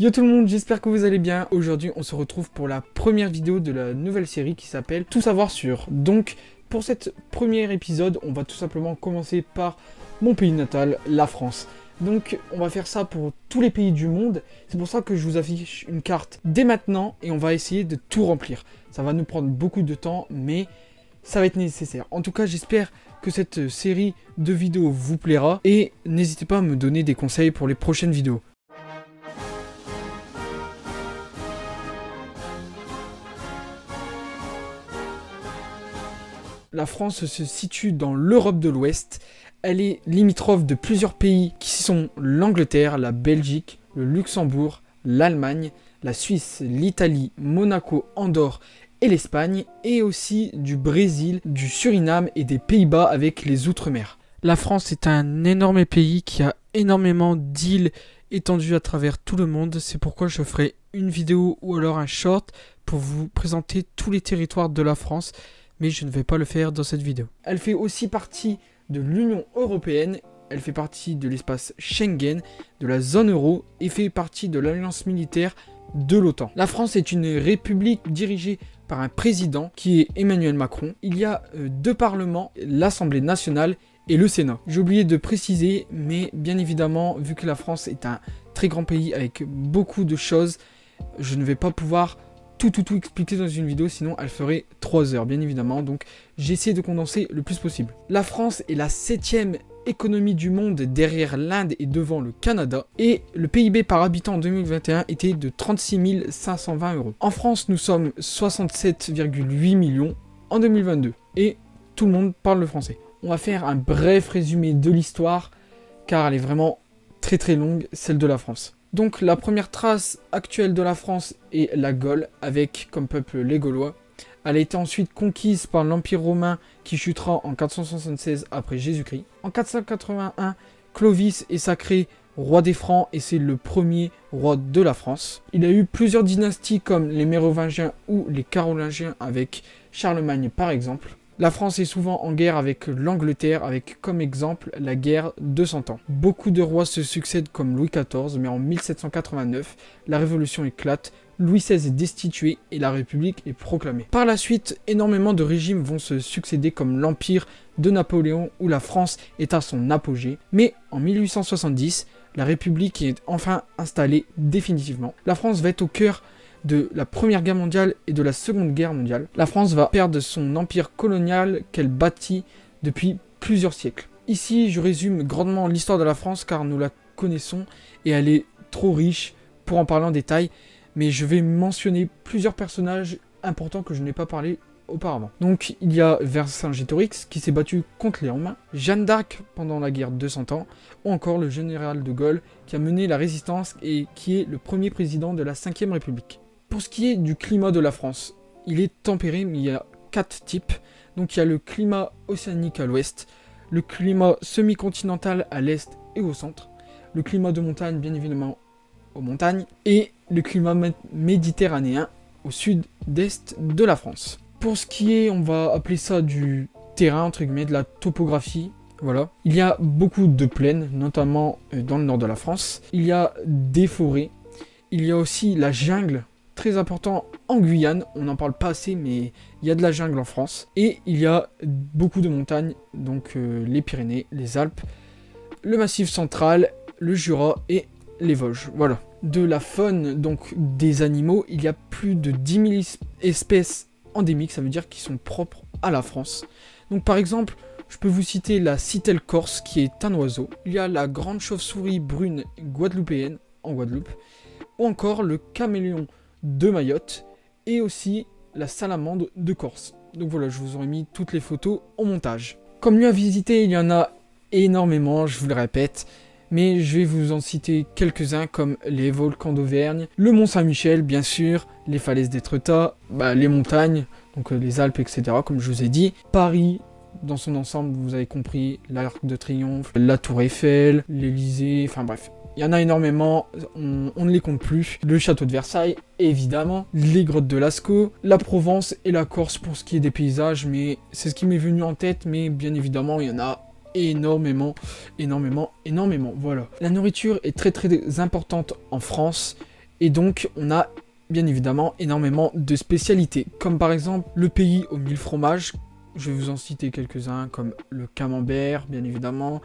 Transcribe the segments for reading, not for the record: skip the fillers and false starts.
Yo tout le monde, j'espère que vous allez bien. Aujourd'hui, on se retrouve pour la première vidéo de la nouvelle série qui s'appelle Tout savoir sur. Donc, pour cet premier épisode, on va tout simplement commencer par mon pays natal, la France. Donc, on va faire ça pour tous les pays du monde. C'est pour ça que je vous affiche une carte dès maintenant et on va essayer de tout remplir. Ça va nous prendre beaucoup de temps, mais ça va être nécessaire. En tout cas, j'espère que cette série de vidéos vous plaira et n'hésitez pas à me donner des conseils pour les prochaines vidéos. La France se situe dans l'Europe de l'Ouest. Elle est limitrophe de plusieurs pays qui sont l'Angleterre, la Belgique, le Luxembourg, l'Allemagne, la Suisse, l'Italie, Monaco, Andorre et l'Espagne, et aussi du Brésil, du Suriname et des Pays-Bas avec les Outre-mer. La France est un énorme pays qui a énormément d'îles étendues à travers tout le monde. C'est pourquoi je ferai une vidéo ou alors un short pour vous présenter tous les territoires de la France. Mais je ne vais pas le faire dans cette vidéo. Elle fait aussi partie de l'Union Européenne, elle fait partie de l'espace Schengen, de la zone euro et fait partie de l'alliance militaire de l'OTAN. La France est une république dirigée par un président qui est Emmanuel Macron. Il y a deux parlements, l'Assemblée nationale et le Sénat. J'ai oublié de préciser, mais bien évidemment, vu que la France est un très grand pays avec beaucoup de choses, je ne vais pas pouvoir tout expliquer dans une vidéo, sinon elle ferait 3 heures bien évidemment, donc j'ai essayé de condenser le plus possible. La France est la 7e économie du monde derrière l'Inde et devant le Canada, et le PIB par habitant en 2021 était de 36 520 €. En France, nous sommes 67,8 millions en 2022, et tout le monde parle le français. On va faire un bref résumé de l'histoire, car elle est vraiment très longue, celle de la France. Donc la première trace actuelle de la France est la Gaule, avec comme peuple les Gaulois. Elle a été ensuite conquise par l'Empire romain qui chutera en 476 après Jésus-Christ. En 481, Clovis est sacré roi des Francs et c'est le premier roi de la France. Il y a eu plusieurs dynasties comme les Mérovingiens ou les Carolingiens avec Charlemagne par exemple. La France est souvent en guerre avec l'Angleterre, avec comme exemple la guerre de 100 ans. Beaucoup de rois se succèdent comme Louis XIV, mais en 1789, la Révolution éclate, Louis XVI est destitué et la République est proclamée. Par la suite, énormément de régimes vont se succéder comme l'Empire de Napoléon où la France est à son apogée. Mais en 1870, la République est enfin installée définitivement. La France va être au cœur de la Première Guerre mondiale et de la Seconde Guerre mondiale. La France va perdre son empire colonial qu'elle bâtit depuis plusieurs siècles. Ici, je résume grandement l'histoire de la France car nous la connaissons et elle est trop riche pour en parler en détail, mais je vais mentionner plusieurs personnages importants que je n'ai pas parlé auparavant. Donc il y a Vercingétorix qui s'est battu contre les Romains, Jeanne d'Arc pendant la guerre de 100 ans, ou encore le général de Gaulle qui a mené la résistance et qui est le premier président de la 5e République. Pour ce qui est du climat de la France, il est tempéré, mais il y a 4 types. Donc il y a le climat océanique à l'ouest, le climat semi-continental à l'est et au centre, le climat de montagne bien évidemment aux montagnes, et le climat méditerranéen au sud-est de la France. Pour ce qui est, on va appeler ça du terrain, entre guillemets, de la topographie, voilà. Il y a beaucoup de plaines, notamment dans le nord de la France. Il y a des forêts, il y a aussi la jungle, très important en Guyane, on n'en parle pas assez, mais il y a de la jungle en France. Et il y a beaucoup de montagnes, donc les Pyrénées, les Alpes, le Massif central, le Jura et les Vosges, voilà. De la faune, donc des animaux, il y a plus de 10 000 espèces endémiques, ça veut dire qu'ils sont propres à la France. Donc par exemple, je peux vous citer la citelle corse qui est un oiseau. Il y a la grande chauve-souris brune guadeloupéenne en Guadeloupe, ou encore le caméléon de Mayotte et aussi la salamandre de Corse. Donc voilà, je vous aurais mis toutes les photos au montage. Comme lieu à visiter, il y en a énormément, je vous le répète, mais je vais vous en citer quelques-uns comme les volcans d'Auvergne, le Mont Saint-Michel bien sûr, les falaises d'Étretat, les montagnes, donc les Alpes, etc. comme je vous ai dit, Paris dans son ensemble, vous avez compris, l'Arc de Triomphe, la Tour Eiffel, l'Élysée, enfin bref. Il y en a énormément, on ne les compte plus. Le château de Versailles, évidemment. Les grottes de Lascaux, la Provence et la Corse pour ce qui est des paysages. Mais c'est ce qui m'est venu en tête. Mais bien évidemment, il y en a énormément. Voilà. La nourriture est très importante en France. Et donc on a bien évidemment énormément de spécialités, comme par exemple le pays aux 1000 fromages. Je vais vous en citer quelques-uns, comme le camembert, bien évidemment,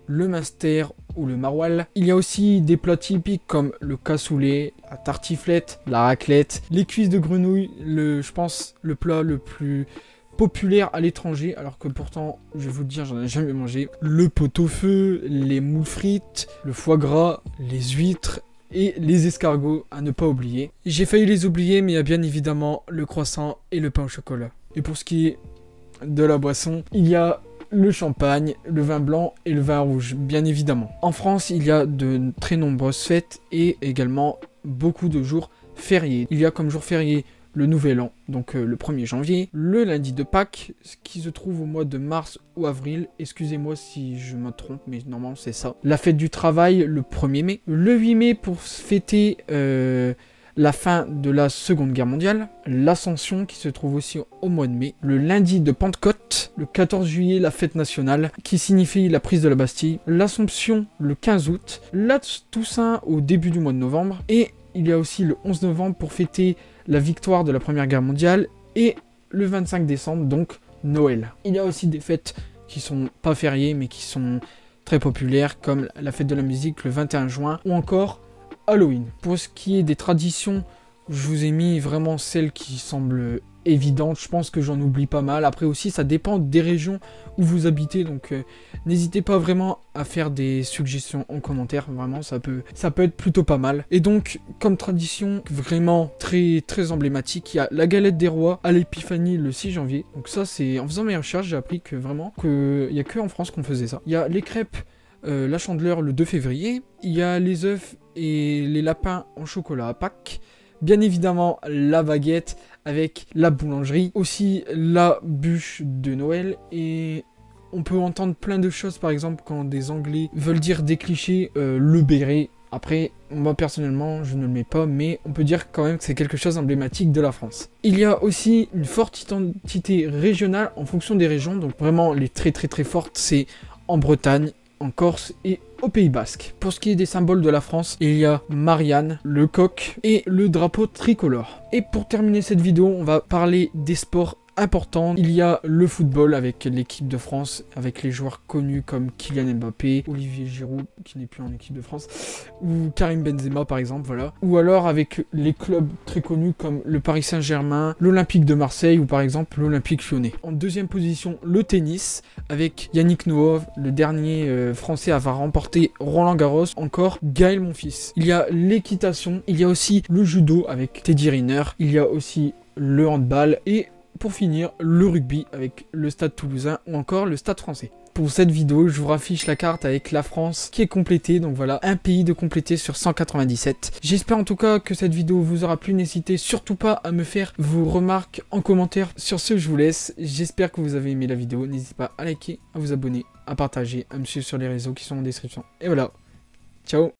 le Munster ou le maroilles. Il y a aussi des plats typiques comme le cassoulet, la tartiflette, la raclette, les cuisses de grenouille, je pense le plat le plus populaire à l'étranger, alors que pourtant, je vais vous le dire, j'en ai jamais mangé. Le pot-au-feu, les moules frites, le foie gras, les huîtres et les escargots à ne pas oublier. J'ai failli les oublier, mais il y a bien évidemment le croissant et le pain au chocolat. Et pour ce qui est de la boisson, il y a le champagne, le vin blanc et le vin rouge, bien évidemment. En France, il y a de très nombreuses fêtes et également beaucoup de jours fériés. Il y a comme jour férié le Nouvel An, donc le 1er janvier, le lundi de Pâques, qui se trouve au mois de mars ou avril, excusez-moi si je me trompe, mais normalement c'est ça. La fête du travail, le 1er mai, le 8 mai pour fêter la fin de la Seconde Guerre mondiale, l'Ascension qui se trouve aussi au mois de mai, le lundi de Pentecôte, le 14 juillet, la fête nationale qui signifie la prise de la Bastille, l'Assomption le 15 août, la Toussaint au début du mois de novembre, et il y a aussi le 11 novembre pour fêter la victoire de la Première Guerre mondiale, et le 25 décembre, donc Noël. Il y a aussi des fêtes qui sont pas fériées, mais qui sont très populaires, comme la fête de la musique le 21 juin, ou encore Halloween. Pour ce qui est des traditions, je vous ai mis vraiment celles qui semblent évidentes. Je pense que j'en oublie pas mal. Après aussi, ça dépend des régions où vous habitez. Donc, n'hésitez pas vraiment à faire des suggestions en commentaire. Vraiment, ça peut être plutôt pas mal. Et donc, comme tradition vraiment très, très emblématique, il y a la galette des rois à l'épiphanie le 6 janvier. Donc ça, c'est en faisant mes recherches, j'ai appris que vraiment, qu'il n'y a que en France qu'on faisait ça. Il y a les crêpes, la Chandeleur le 2 février. Il y a les œufs et les lapins en chocolat à Pâques. Bien évidemment, la baguette avec la boulangerie. Aussi, la bûche de Noël. Et on peut entendre plein de choses, par exemple, quand des Anglais veulent dire des clichés, le béret. Après, moi personnellement, je ne le mets pas, mais on peut dire quand même que c'est quelque chose d'emblématique de la France. Il y a aussi une forte identité régionale en fonction des régions. Donc vraiment, les très très très fortes, c'est en Bretagne, en Corse et au Pays Basque. Pour ce qui est des symboles de la France, il y a Marianne, le coq et le drapeau tricolore. Et pour terminer cette vidéo, on va parler des sports importants. Il y a le football avec l'équipe de France, avec les joueurs connus comme Kylian Mbappé, Olivier Giroud, qui n'est plus en équipe de France, ou Karim Benzema par exemple, voilà. Ou alors avec les clubs très connus comme le Paris Saint-Germain, l'Olympique de Marseille ou par exemple l'Olympique Lyonnais. En deuxième position, le tennis, avec Yannick Noah, le dernier français à avoir remporté Roland Garros, encore Gaël Monfils. Il y a l'équitation, il y a aussi le judo avec Teddy Riner, il y a aussi le handball et pour finir, le rugby avec le Stade Toulousain ou encore le Stade Français. Pour cette vidéo, je vous raffiche la carte avec la France qui est complétée. Donc voilà, un pays de complété sur 197. J'espère en tout cas que cette vidéo vous aura plu. N'hésitez surtout pas à me faire vos remarques en commentaire. Sur ce, je vous laisse. J'espère que vous avez aimé la vidéo. N'hésitez pas à liker, à vous abonner, à partager, à me suivre sur les réseaux qui sont en description. Et voilà, ciao!